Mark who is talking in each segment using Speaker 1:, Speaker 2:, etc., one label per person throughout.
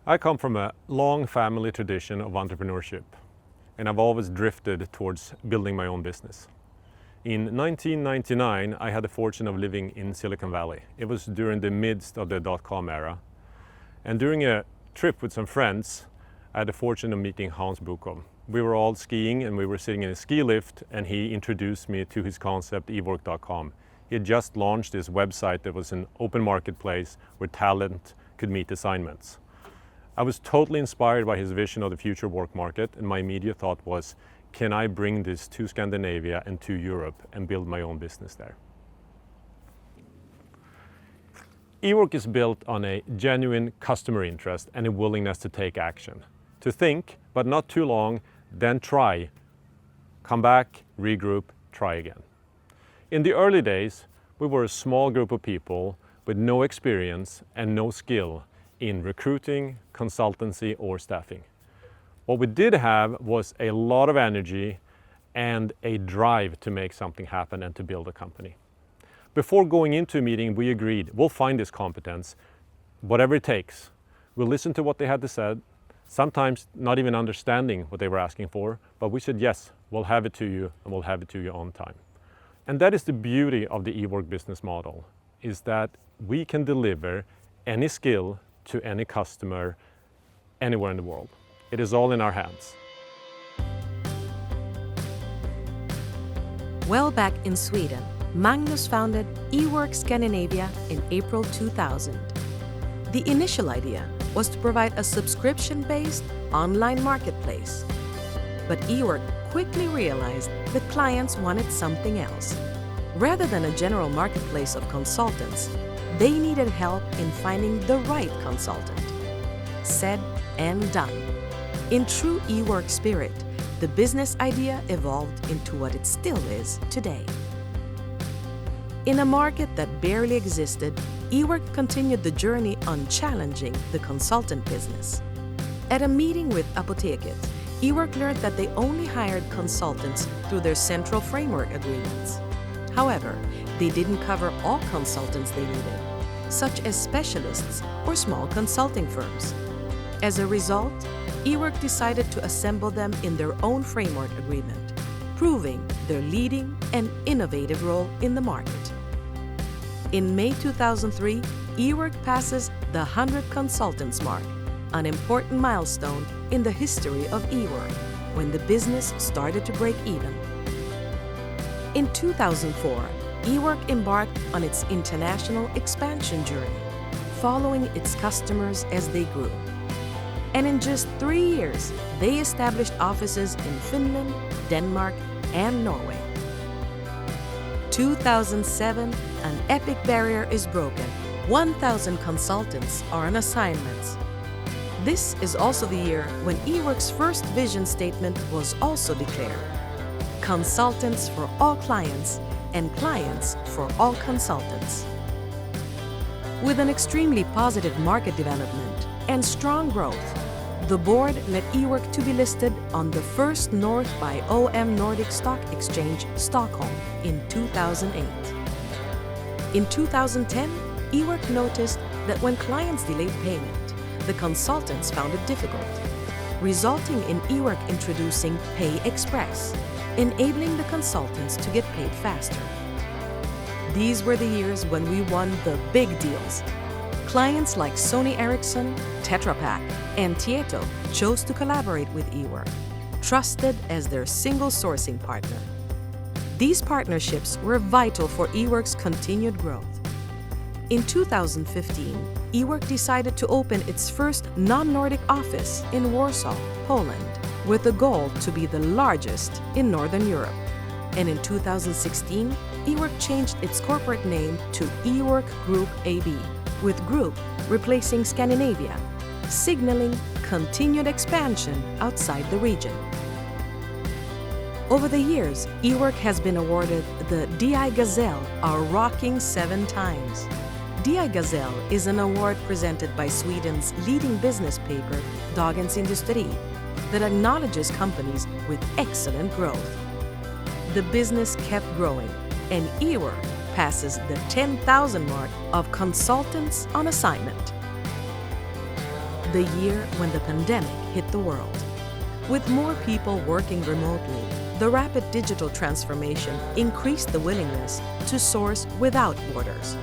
Speaker 1: I come from a long family tradition of entrepreneurship, and I've always drifted towards building my own business. In 1999, I had the fortune of living in Silicon Valley. It was during the midst of the dot-com era. And during a trip with some friends, I had the fortune of meeting Hans Buchholm. We were all skiing and we were sitting in a ski lift, and he introduced me to his concept, Ework.com. He had just launched this website that was an open marketplace where talent could meet assignments. I was totally inspired by his vision of the future work market, and my immediate thought was, can I bring this to Scandinavia and to Europe and build my own business there? Ework is built on a genuine customer interest and a willingness to take action. To think, but not too long, then try. Come back, regroup, try again. In the early days, we were a small group of people with no experience and no skill in recruiting, consultancy, or staffing. What we did have was a lot of energy and a drive to make something happen and to build a company. Before going into a meeting, we agreed we'll find this competence, whatever it takes. We'll listen to what they had to say, sometimes not even understanding what they were asking for, but we said, yes, we'll have it to you, and we'll have it to you on time. And that is the beauty of the Ework business model, is that we can deliver any skill to any customer anywhere in the world. It is all in our hands.
Speaker 2: Well back in Sweden, Magnus founded Ework Scandinavia in April 2000. The initial idea was to provide a subscription-based online marketplace. But Ework quickly realized that clients wanted something else. Rather than a general marketplace of consultants, they needed help in finding the right consultant. Said and done. In true Ework spirit, the business idea evolved into what it still is today. In a market that barely existed, Ework continued the journey on challenging the consultant business. At a meeting with Apoteket, Ework learned that they only hired consultants through their central framework agreements. However, they didn't cover all consultants they needed, such as specialists or small consulting firms. As a result, Ework decided to assemble them in their own framework agreement, proving their leading and innovative role in the market. In May 2003, Ework passes the 100 consultants mark, an important milestone in the history of Ework, when the business started to break even. In 2004, Ework embarked on its international expansion journey, following its customers as they grew. And in just 3 years, they established offices in Finland, Denmark, and Norway. 2007, an epic barrier is broken. 1,000 consultants are on assignments. This is also the year when Ework's first vision statement was also declared. Consultants for all clients and clients for all consultants. With an extremely positive market development and strong growth, the board let Ework to be listed on the First North by OM Nordic Stock Exchange, Stockholm, in 2008. In 2010, Ework noticed that when clients delayed payment, the consultants found it difficult, resulting in Ework introducing Pay Express, enabling the consultants to get paid faster. These were the years when we won the big deals. Clients like Sony Ericsson, Tetra Pak, and Tieto chose to collaborate with Ework, trusted as their single sourcing partner. These partnerships were vital for Ework's continued growth. In 2015, Ework decided to open its first non-Nordic office in Warsaw, Poland, with the goal to be the largest in Northern Europe. And in 2016, Ework changed its corporate name to Ework Group AB, with Group replacing Scandinavia, signaling continued expansion outside the region. Over the years, Ework has been awarded the DI Gazelle, a rocking 7 times. DI Gazelle is an award presented by Sweden's leading business paper, Dagens Industri, that acknowledges companies with excellent growth. The business kept growing, and Ework passes the 10,000 mark of consultants on assignment. the year when the pandemic hit the world. With more people working remotely, the rapid digital transformation increased the willingness to source without borders.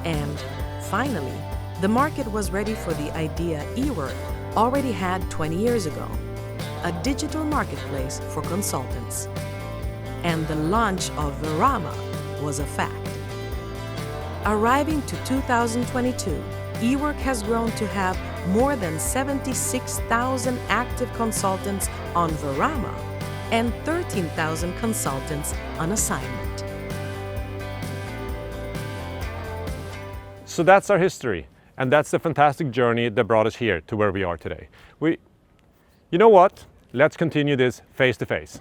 Speaker 2: And finally, the market was ready for the idea Ework already had 20 years ago, a digital marketplace for consultants. And the launch of Verama was a fact. Arriving to 2022, Ework has grown to have more than 76,000 active consultants on Verama and 13,000 consultants on assignment.
Speaker 1: So that's our history, and that's the fantastic journey that brought us here to where we are today. You know what? Let's continue this face to face.